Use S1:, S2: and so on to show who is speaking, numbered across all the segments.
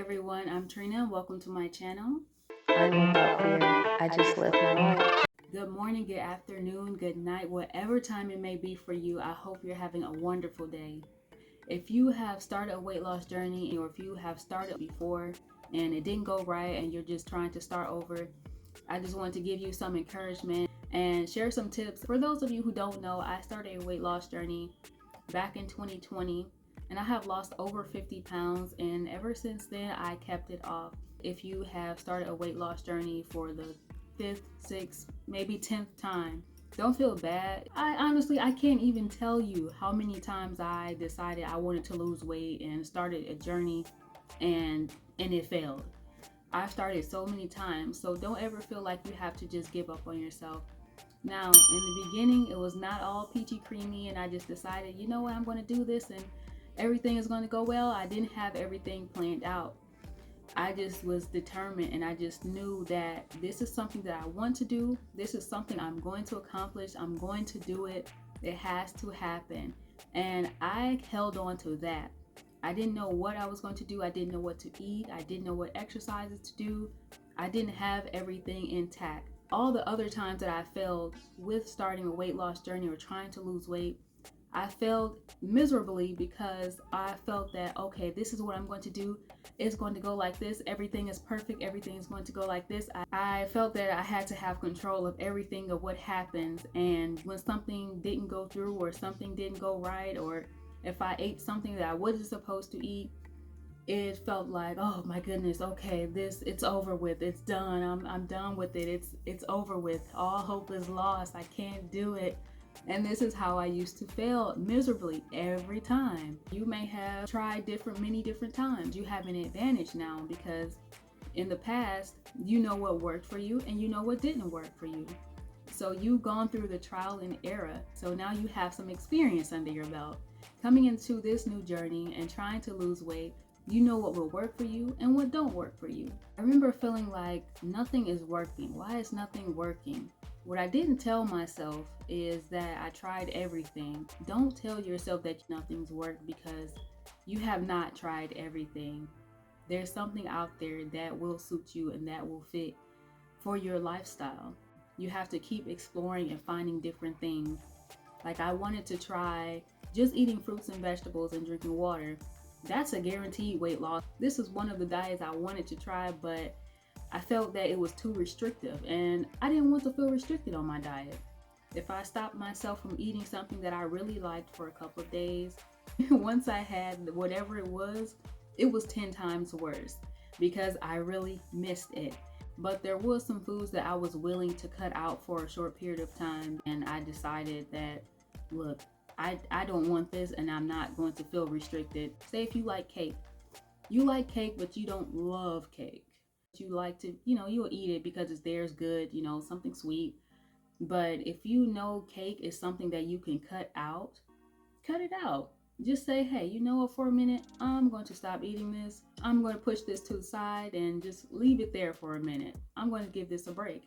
S1: everyone, I'm Trina. Welcome to my channel.
S2: I'm not queer. I just live my life.
S1: Good morning, good afternoon, good night, whatever time it may be for you. I hope you're having a wonderful day. If you have started a weight loss journey, or if you have started before and it didn't go right and you're just trying to start over, I just want to give you some encouragement and share some tips. For those of you who don't know, I started a weight loss journey back in 2020 and I have lost over 50 pounds, and ever since then I kept it off. If you have started a weight loss journey for the 5th, 6th, maybe 10th time, don't feel bad. I can't even tell you how many times I decided I wanted to lose weight and started a journey and it failed. I've started so many times, so don't ever feel like you have to just give up on yourself. Now, in the beginning, it was not all peachy creamy, and I just decided, you know what, I'm going to do this and everything is going to go well. I didn't have everything planned out. I just was determined, and I just knew that this is something that I want to do. This is something I'm going to accomplish. I'm going to do it. It has to happen. And I held on to that. I didn't know what I was going to do. I didn't know what to eat. I didn't know what exercises to do. I didn't have everything intact. All the other times that I failed with starting a weight loss journey or trying to lose weight, I failed miserably because I felt that, okay, this is what I'm going to do. It's going to go like this. Everything is perfect. Everything is going to go like this. I felt that I had to have control of everything, of what happens. And when something didn't go through, or something didn't go right, or if I ate something that I wasn't supposed to eat, it felt like, oh my goodness, okay, it's over with. It's done. I'm done with it. It's over with. All hope is lost. I can't do it. And this is how I used to fail miserably every time. You may have tried many different times. You have an advantage now because in the past, you know what worked for you and you know what didn't work for you. So you've gone through the trial and error. So now you have some experience under your belt. Coming into this new journey and trying to lose weight, you know what will work for you and what don't work for you. I remember feeling like nothing is working. Why is nothing working? What I didn't tell myself is that I tried everything. Don't tell yourself that nothing's worked because you have not tried everything. There's something out there that will suit you and that will fit for your lifestyle. You have to keep exploring and finding different things. Like, I wanted to try just eating fruits and vegetables and drinking water. That's a guaranteed weight loss. This is one of the diets I wanted to try, but I felt that it was too restrictive and I didn't want to feel restricted on my diet. If I stopped myself from eating something that I really liked for a couple of days, once I had whatever it was 10 times worse because I really missed it. But there was some foods that I was willing to cut out for a short period of time, and I decided that, look, I don't want this and I'm not going to feel restricted. Say if you like cake. You like cake, but you don't love cake. You like to, you'll eat it because it's there, it's good, something sweet. But if you know cake is something that you can cut it out. Just say, hey, you know what, for a minute, I'm going to stop eating this. I'm going to push this to the side and just leave it there for a minute. I'm going to give this a break.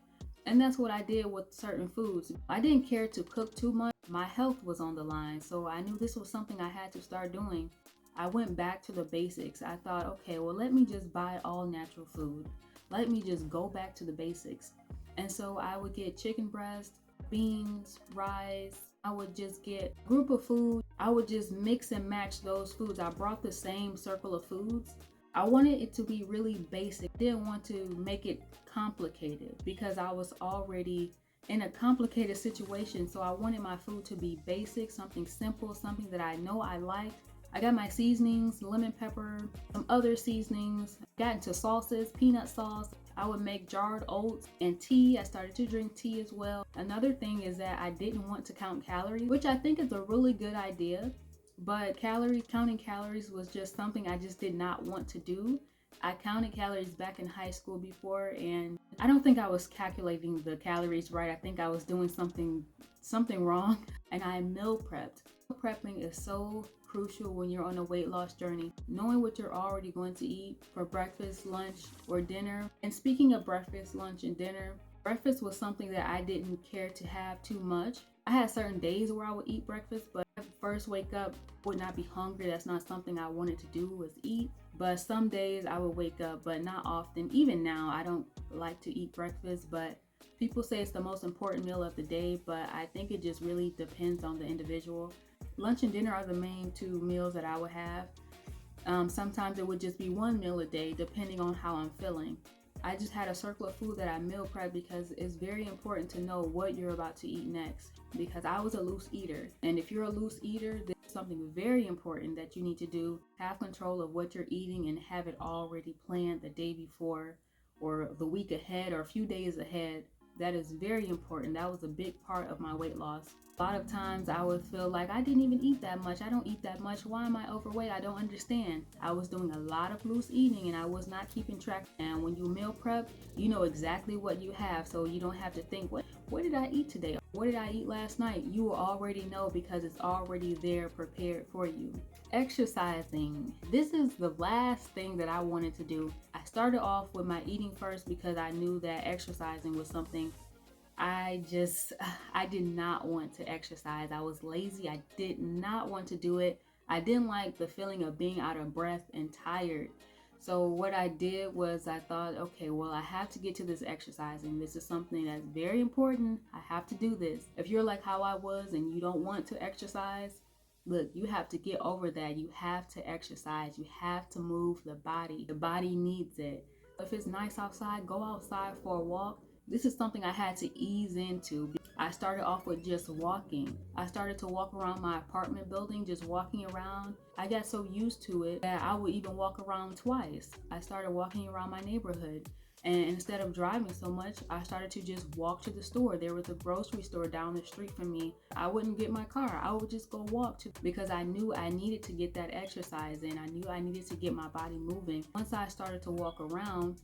S1: And that's what I did with certain foods. I didn't care to cook too much. My health was on the line, so I knew this was something I had to start doing. I went back to the basics. I thought, okay, well, let me just buy all natural food. Let me just go back to the basics. And so I would get chicken breast, beans, rice. I would just get a group of food. I would just mix and match those foods. I brought the same circle of foods. I wanted it to be really basic. Didn't want to make it complicated because I was already in a complicated situation. So I wanted my food to be basic, something simple, something that I know I liked. I got my seasonings, lemon pepper, some other seasonings. Got into sauces, peanut sauce. I would make jarred oats and tea. I started to drink tea as well. Another thing is that I didn't want to count calories, which I think is a really good idea. But counting calories was just something I just did not want to do. I counted calories back in high school before, and I don't think I was calculating the calories right. I think I was doing something wrong, and I meal prepped. Meal prepping is so crucial when you're on a weight loss journey. Knowing what you're already going to eat for breakfast, lunch, or dinner. And speaking of breakfast, lunch, and dinner, breakfast was something that I didn't care to have too much. I had certain days where I would eat breakfast, but when I first wake up, I would not be hungry. That's not something I wanted to do, was eat But some days I would wake up, but not often. Even now, I don't like to eat breakfast, but people say it's the most important meal of the day, but I think it just really depends on the individual. Lunch and dinner are the main two meals that I would have. Sometimes it would just be one meal a day, depending on how I'm feeling. I just had a circle of food that I meal prep because it's very important to know what you're about to eat next. Because I was a loose eater, and if you're a loose eater, there's something very important that you need to do. Have control of what you're eating and have it already planned the day before, or the week ahead, or a few days ahead. That is very important. That was a big part of my weight loss. A lot of times I would feel like I didn't even eat that much. I don't eat that much. Why am I overweight? I don't understand. I was doing a lot of loose eating and I was not keeping track. And when you meal prep, you know exactly what you have, so you don't have to think, what did I eat today? What did I eat last night? You will already know because it's already there prepared for you. Exercising. This is the last thing that I wanted to do. I started off with my eating first because I knew that exercising was something I did not want to exercise. I was lazy. I did not want to do it. I didn't like the feeling of being out of breath and tired. So what I did was I thought, okay, well, I have to get to this exercising. This is something that's very important. I have to do this. If you're like how I was and you don't want to exercise, look, you have to get over that. You have to exercise. You have to move the body. The body needs it. If it's nice outside, go outside for a walk. This is something I had to ease into. I started off with just walking. I started to walk around my apartment building, just walking around. I got so used to it that I would even walk around twice. I started walking around my neighborhood. And instead of driving so much, I started to just walk to the store. There was a grocery store down the street from me. I wouldn't get my car. I would just go walk to, because I knew I needed to get that exercise in. I knew I needed to get my body moving. Once I started to walk around,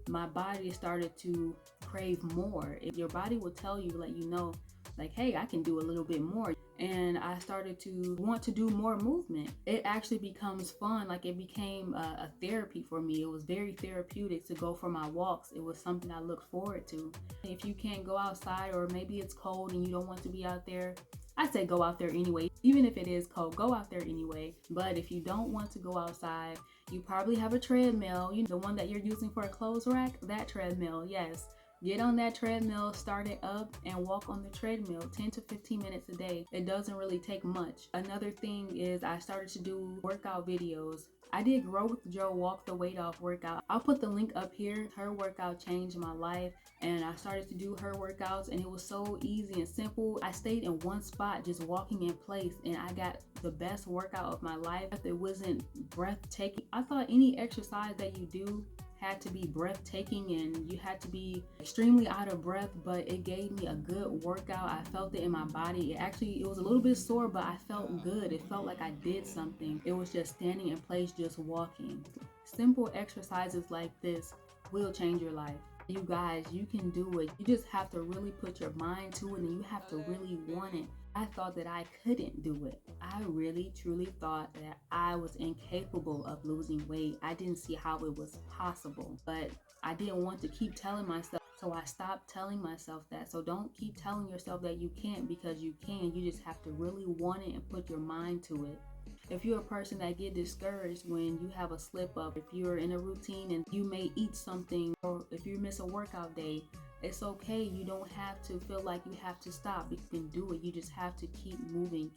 S1: my body started to crave more. If your body will tell you, let you know, like, hey, I can do a little bit more. And I started to want to do more movement. It actually becomes fun. Like, it became a therapy for me. It was very therapeutic to go for my walks. It was something I looked forward to. If you can't go outside, or maybe it's cold and you don't want to be out there, I say go out there anyway. Even if it is cold, go out there anyway. But if you don't want to go outside, you probably have a treadmill, the one that you're using for a clothes rack, that treadmill, yes. Get on that treadmill, start it up, and walk on the treadmill 10 to 15 minutes a day. It doesn't really take much. Another thing is I started to do workout videos. I did Grow with Joe Walk the Weight Off workout. I'll put the link up here. Her workout changed my life, and I started to do her workouts, and it was so easy and simple. I stayed in one spot just walking in place, and I got the best workout of my life. It wasn't breathtaking. I thought any exercise that you do had to be breathtaking and you had to be extremely out of breath, but it gave me a good workout. I felt it in my body. It was a little bit sore, but I felt good. It felt like I did something. It was just standing in place, just walking. Simple exercises like this will change your life. You guys, you can do it. You just have to really put your mind to it, and you have to really want it. I thought that I couldn't do it. I really truly thought that I was incapable of losing weight. I didn't see how it was possible, but I didn't want to keep telling myself, so I stopped telling myself that. So don't keep telling yourself that you can't, because you can. You just have to really want it and put your mind to it. If you're a person that get discouraged when you have a slip up, if you're in a routine and you may eat something, or if you miss a workout day, it's okay. You don't have to feel like you have to stop. You can do it. You just have to keep moving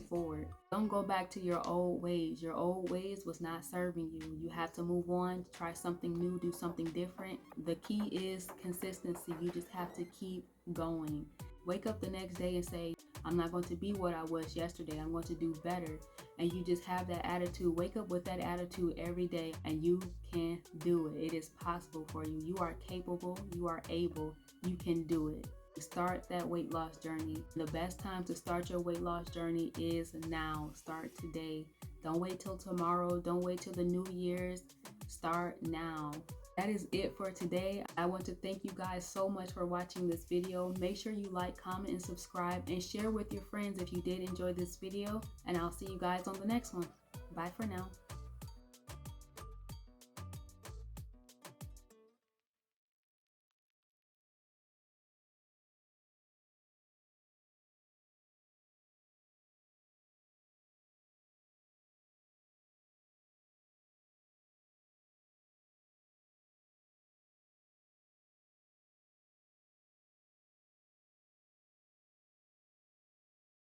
S1: forward. Don't go back to your old ways. Your old ways was not serving you. You have to move on, try something new, do something different. The key is consistency. You just have to keep going. Wake up the next day and say, I'm not going to be what I was yesterday. I'm going to do better. And you just have that attitude. Wake up with that attitude every day, and you can do it. It is possible for you. You are capable. You are able. You can do it. Start that weight loss journey. The best time to start your weight loss journey is now. Start today. Don't wait till tomorrow. Don't wait till the New Year's. Start now. That is it for today. I want to thank you guys so much for watching this video. Make sure you like, comment, and subscribe, and share with your friends if you did enjoy this video. And I'll see you guys on the next one. Bye for now.